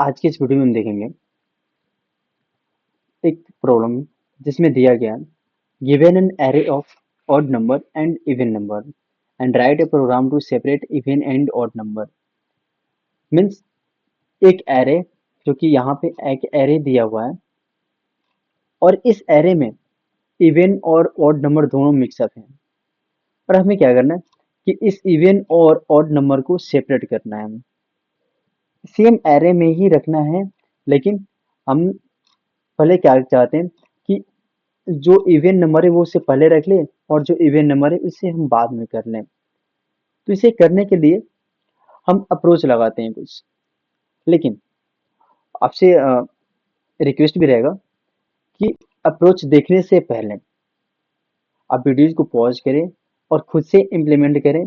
आज के इस वीडियो में हम देखेंगे एक प्रॉब्लम जिसमें दिया गया given an array of odd number and even number and write a program to separate even and odd number means एक एरे जो कि यहाँ पे एक एरे दिया हुआ है और इस एरे में इवन और ऑड नंबर दोनों मिक्सअप हैं और हमें क्या करना है कि इस इवन और ऑड नंबर को सेपरेट करना है हमें सेम एरे में ही रखना है लेकिन हम पहले क्या चाहते हैं कि जो इवन नंबर है वो उससे पहले रख ले और जो इवन नंबर है उसे हम बाद में कर लें। तो इसे करने के लिए हम अप्रोच लगाते हैं कुछ, लेकिन आपसे रिक्वेस्ट भी रहेगा कि अप्रोच देखने से पहले आप वीडियोज को पॉज करें और खुद से इम्प्लीमेंट करें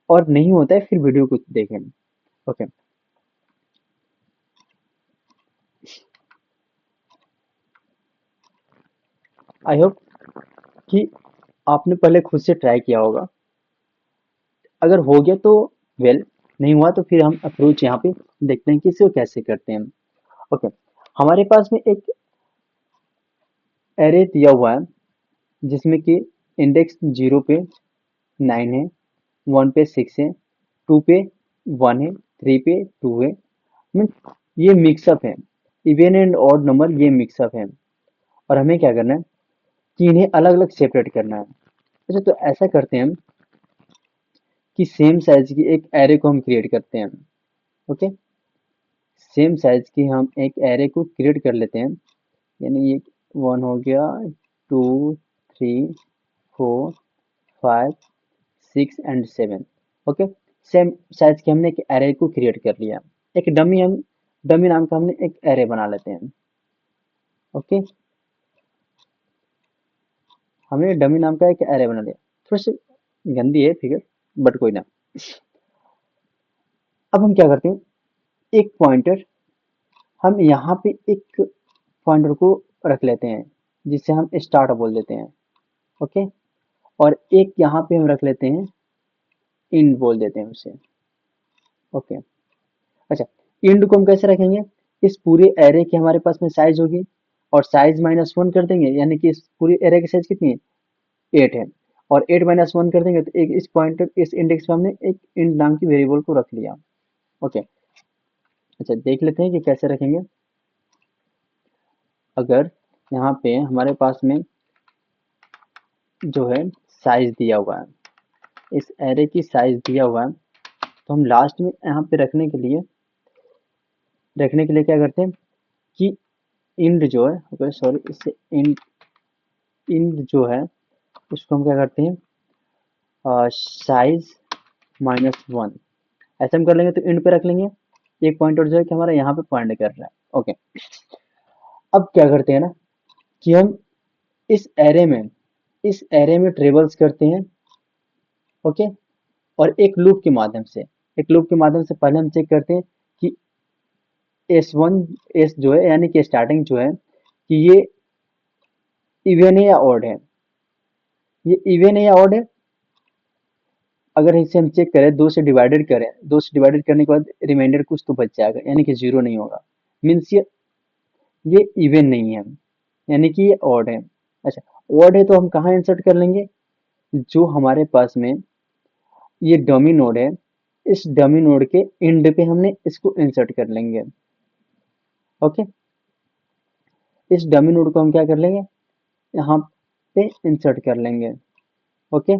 और नहीं होता है फिर वीडियो को देखें। ओके, आई होप कि आपने पहले खुद से ट्राई किया होगा। अगर हो गया तो वेल, नहीं हुआ तो फिर हम अप्रोच यहाँ पे देखते हैं कि इसे कैसे करते हैं। ओके, हमारे पास में एक एरे दिया हुआ है जिसमें कि इंडेक्स 0 पे 9 है, 1 पे 6 है, 2 पे 1 है, 3 पे 2 है। मीन्स ये मिक्सअप है, इवन एंड ऑड नंबर ये मिक्सअप है और हमें क्या करना है कि इन्हें अलग अलग सेपरेट करना है। अच्छा, तो ऐसा करते हैं हम कि सेम साइज की एक एरे को हम क्रिएट करते हैं। ओके, सेम साइज की हम एक एरे को क्रिएट कर लेते हैं, यानी ये 1 हो गया, 2, 3, 4, 5, 6 एंड 7। ओके, सेम साइज की हमने एक एरे को क्रिएट कर लिया। एक डमी नाम का हमने एक एरे बना लेते हैं। ओके, हमने डमी नाम का एक एरे बना लिया। थोड़ी सी गंदी है फिगर, बट कोई ना। अब हम क्या करते हैं, एक पॉइंटर हम यहाँ पे एक पॉइंटर को रख लेते हैं जिसे हम स्टार्ट बोल देते हैं। ओके, और एक यहाँ पे हम रख लेते हैं इंड बोल देते हैं उसे। ओके, अच्छा, इंड को हम कैसे रखेंगे, इस पूरे एरे की हमारे पास में साइज होगी और साइज -1 कर देंगे, यानी कि इस पूरे एरे की साइज कितनी है, 8 है। और 8 -1 कर देंगे तो एक इस पॉइंटर इस इंडेक्स पे हमने एक इंड नाम की वेरिएबल को रख लिया। ओके, अच्छा, देख लेते हैं कि कैसे रखेंगे। अगर यहाँ पे हमारे पास में जो है साइज दिया हुआ है, इस एरे की साइज दिया हुआ है, तो हम लास्ट में यहाँ पे रखने के लिए क्या करते हैं कि इंड जो है, ओके सॉरी, इससे इंड इंड जो है उसको हम क्या करते हैं, साइज -1 ऐसे हम कर लेंगे तो इंड पे रख लेंगे। एक पॉइंटर जो है कि हमारा यहाँ पे पॉइंट कर रहा है। ओके, अब क्या करते हैं ना कि हम इस एरे में ट्रेवल्स करते हैं। ओके, और एक लूप के माध्यम से पहले हम चेक करते हैं कि एस जो है, यानी कि स्टार्टिंग जो है कि ये इवन है या ऑड है, ये इवन है या ऑड है। अगर इसे हम चेक करें, दो से डिवाइडेड करने के बाद रिमाइंडर कुछ तो बच जाएगा, यानी कि जीरो नहीं होगा। मीन्स ये इवन नहीं है, यानी कि ये ऑड है। अच्छा, ऑड है तो हम कहाँ इंसर्ट कर लेंगे, जो हमारे पास में ये डमी नोड है, इस डमी नोड के एंड पे हमने इसको इंसर्ट कर लेंगे। ओके, इस डमी नोड को हम क्या कर लेंगे, यहाँ पे इंसर्ट कर लेंगे। ओके,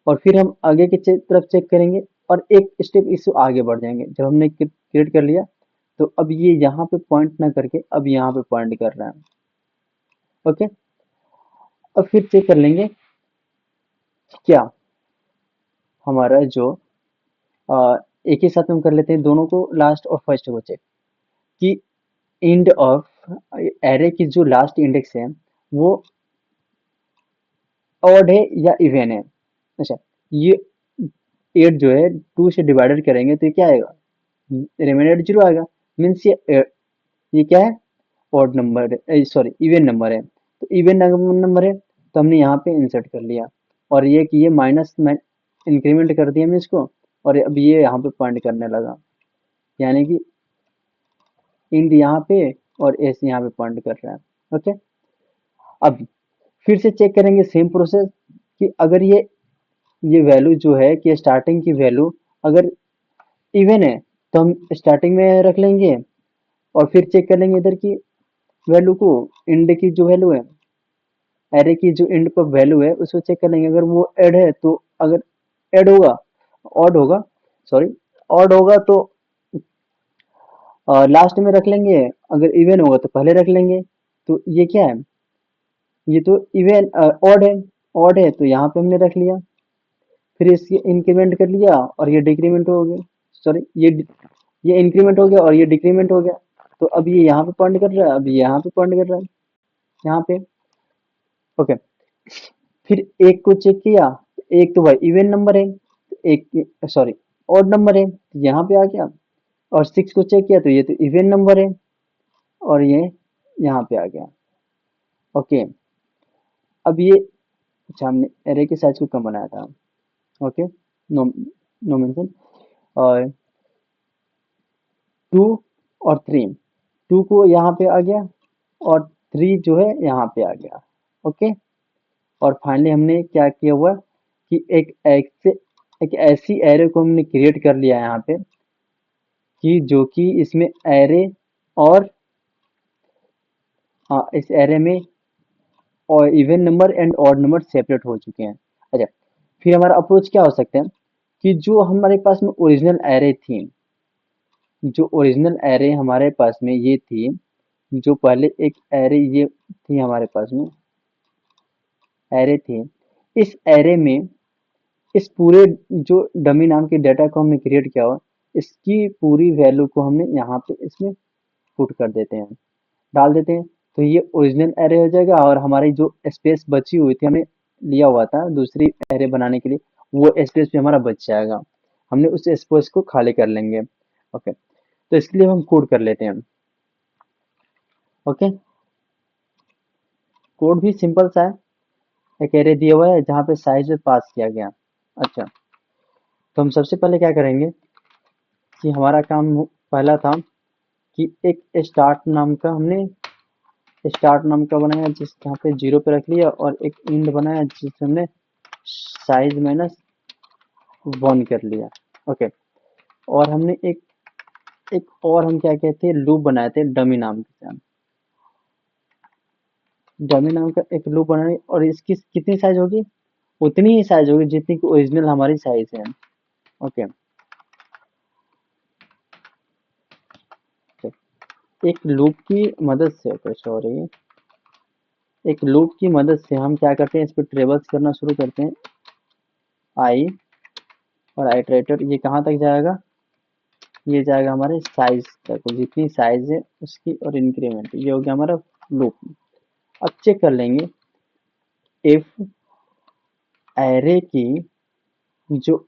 और फिर हम आगे की तरफ चेक करेंगे और एक स्टेप इससे आगे बढ़ जाएंगे। जब हमने क्रिएट कर लिया तो अब ये यहाँ पे पॉइंट ना करके अब यहाँ पे पॉइंट कर रहा है। ओके, अब फिर चेक कर लेंगे कि क्या हमारा जो एक ही साथ में हम कर लेते हैं दोनों को, लास्ट और फर्स्ट को चेक, कि इंड ऑफ एरे की जो लास्ट इंडेक्स है वो ऑड है या इवन है। अच्छा, ये 8 जो है 2 से डिवाइडेड करेंगे तो ये क्या आएगा, रिमाइंडर 0 आएगा। मीन्स ये क्या है, ऑड नंबर है, सॉरी इवन नंबर है। तो इवन नंबर है तो हमने यहाँ पे इंसर्ट कर लिया और ये कि ये माइनस में इंक्रीमेंट कर दिया हमने इसको और अब ये यहाँ पे पॉइंट करने लगा, यानी कि इंड यहाँ पे और एस यहाँ पे पॉइंट कर रहा है। ओके, अब फिर से चेक करेंगे सेम प्रोसेस कि अगर ये वैल्यू जो है कि स्टार्टिंग की वैल्यू अगर इवन है तो हम स्टार्टिंग में रख लेंगे और फिर चेक कर लेंगे इधर की वैल्यू को, इंड की जो वैल्यू है, एरे की जो इंड पर वैल्यू है उसको चेक कर लेंगे। अगर वो ऐड है तो अगर ऐड होगा, ऑड होगा, सॉरी, ऑड होगा तो लास्ट में रख लेंगे, अगर इवन होगा तो पहले रख लेंगे। तो ये क्या है, ये तो इवन ऑड है, ऑड है तो यहाँ पे हमने रख लिया, फिर इसके इंक्रीमेंट कर लिया और ये डिक्रीमेंट हो गया, सॉरी ये इंक्रीमेंट हो गया और ये डिक्रीमेंट हो गया। तो अब ये यहाँ पे पॉइंट कर रहा है, अब ये यहाँ पे पॉइंट कर रहा है, यहाँ पे। ओके, फिर एक को चेक किया, एक तो भाई इवन नंबर है, एक सॉरी ऑड नंबर है तो यहाँ पे आ गया, और सिक्स को चेक किया तो ये तो इवन नंबर है और ये यहाँ पे आ गया। ओके, अब ये, अच्छा हमने एरे के साइज को कम बनाया था। ओके, नो नो मेंशन, और टू और थ्री, टू को यहाँ पे आ गया और थ्री जो है यहाँ पे आ गया। ओके, और फाइनली हमने क्या किया हुआ कि एक ऐसी एरे को हमने क्रिएट कर लिया यहाँ पे कि जो कि इसमें एरे और हाँ इस एरे में और even number and odd number separate हो चुके हैं। अच्छा, फिर हमारा अप्रोच क्या हो सकता है कि जो हमारे पास में ओरिजिनल एरे थी, जो ओरिजिनल एरे हमारे पास में ये थी, जो पहले एक एरे ये थी हमारे पास में एरे थी, इस एरे में इस पूरे जो डमी नाम के डाटा को हमने क्रिएट किया हुआ, इसकी पूरी वैल्यू को हमने यहाँ पे इसमें पुट कर देते हैं, डाल देते हैं। तो ये ओरिजिनल एरे हो जाएगा और हमारी जो स्पेस बची हुई थी, हमने लिया हुआ था दूसरी एरे बनाने के लिए, वो स्पेस भी हमारा बच जाएगा, हमने उस स्पेस को खाली कर लेंगे। ओके, तो इसके लिए हम कोड कर लेते हैं। ओके, कोड भी सिंपल सा है, एक एरे दिया हुआ है जहाँ पे साइज पास किया गया। अच्छा, तो हम सबसे पहले क्या करेंगे कि हमारा काम पहला था कि एक स्टार्ट नाम का हमने स्टार्ट नाम का बनाया जिस यहाँ पे जीरो पे रख लिया, और एक इंड बनाया जिससे हमने साइज माइनस वन कर लिया। ओके, और हमने एक एक और हम क्या कहते हैं लूप बनाए थे डमी नाम के साथ, डमी नाम का एक लूप बनाए, और इसकी कितनी साइज होगी, उतनी ही साइज होगी जितनी की ओरिजिनल हमारी साइज है। ओके, एक लूप की मदद से, ओके सॉरी, एक लूप की मदद से हम क्या करते हैं, इस पर ट्रेवल्स करना शुरू करते हैं, आई और आइटरेटर, ये कहाँ तक जाएगा, ये जाएगा हमारे साइज तक, जितनी साइज है उसकी और इंक्रीमेंट, ये हो गया हमारा लूप। अब चेक कर लेंगे इफ एरे की जो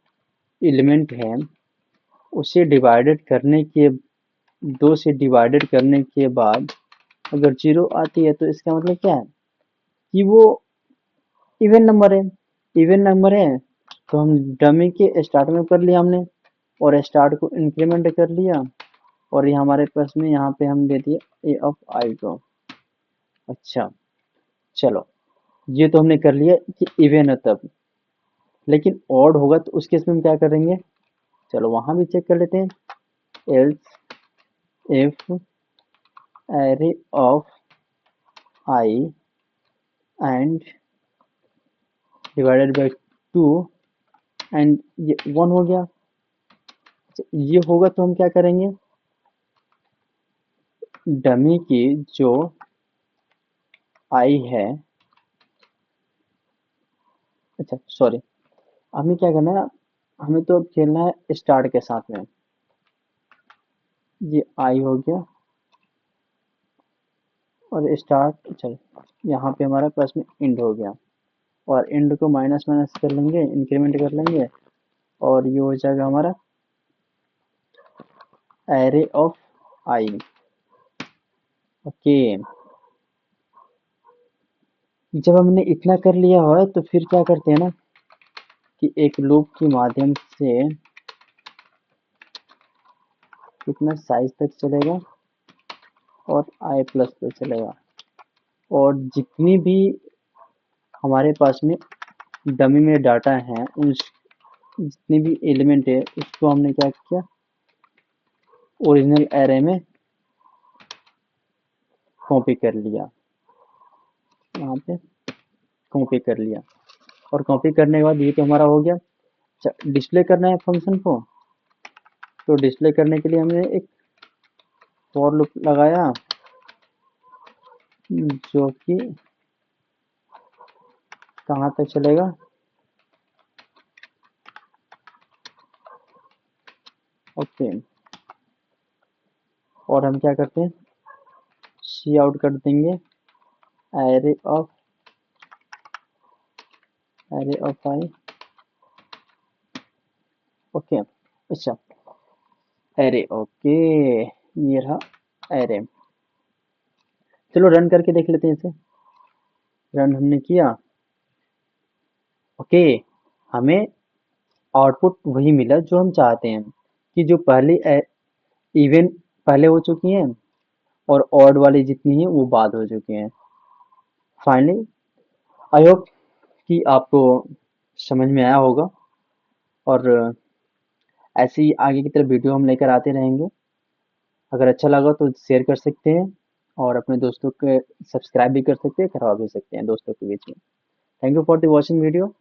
एलिमेंट है उसे डिवाइडेड करने के, दो से डिवाइडेड करने के बाद अगर जीरो आती है तो इसका मतलब क्या है कि वो इवन नंबर है, इवन नंबर है। तो हम डमी के स्टार्ट में कर लिया हमने, और स्टार्ट को इंक्रीमेंट कर लिया, और ये हमारे पास में यहाँ पे हम दे दिए ए ऑफ आई को। अच्छा, चलो, ये तो हमने कर लिया कि इवन है तब, लेकिन ऑड होगा तो उस केस में हम क्या करेंगे, चलो वहां भी चेक कर लेते हैं। Else if array of I and divided by two and ये वन हो गया। अच्छा, ये होगा तो हम क्या करेंगे, डमी की जो आई है, अच्छा सॉरी, हमें क्या करना है, हमें तो खेलना है स्टार्ट के साथ में, ये आई हो गया और स्टार्ट, चल यहाँ पे हमारे पास में इंड हो गया, और इंड को माइनस माइनस कर लेंगे, इंक्रीमेंट कर लेंगे, और ये हो जाएगा हमारा एरे ऑफ आई। ओके, जब हमने इतना कर लिया हो तो फिर क्या करते हैं ना कि एक लूप के माध्यम से कितना साइज तक चलेगा, और आई प्लस पे चलेगा। और जितनी भी हमारे पास में डमी में डाटा है, उन जितनी भी एलिमेंट है उसको हमने क्या किया, ओरिजिनल एरे में कॉपी कर लिया, यहाँ पे कॉपी कर लिया। और कॉपी करने के बाद ये तो हमारा हो गया। डिस्प्ले करना है फंक्शन को, तो डिस्प्ले करने के लिए हमने एक फॉर लूप लगाया, जो कि कहाँ तक चलेगा, ओके। और हम क्या करते हैं, सी आउट कर देंगे एरे ऑफ आई, ओके। अच्छा, एरे, ओके, ये रहा एरे। चलो रन करके देख लेते हैं इसे। रन हमने किया, ओके। हमें आउटपुट वही मिला जो हम चाहते हैं, कि जो पहले इवेंट पहले हो चुकी हैं और ऑड वाली जितनी है वो बाद हो चुकी हैं। फाइनली आई होप कि आपको समझ में आया होगा, और ऐसे ही आगे की तरफ वीडियो हम लेकर आते रहेंगे। अगर अच्छा लगा तो शेयर कर सकते हैं, और अपने दोस्तों के सब्सक्राइब भी कर सकते हैं, करवा भी सकते हैं दोस्तों के बीच में। Thank you for the watching video.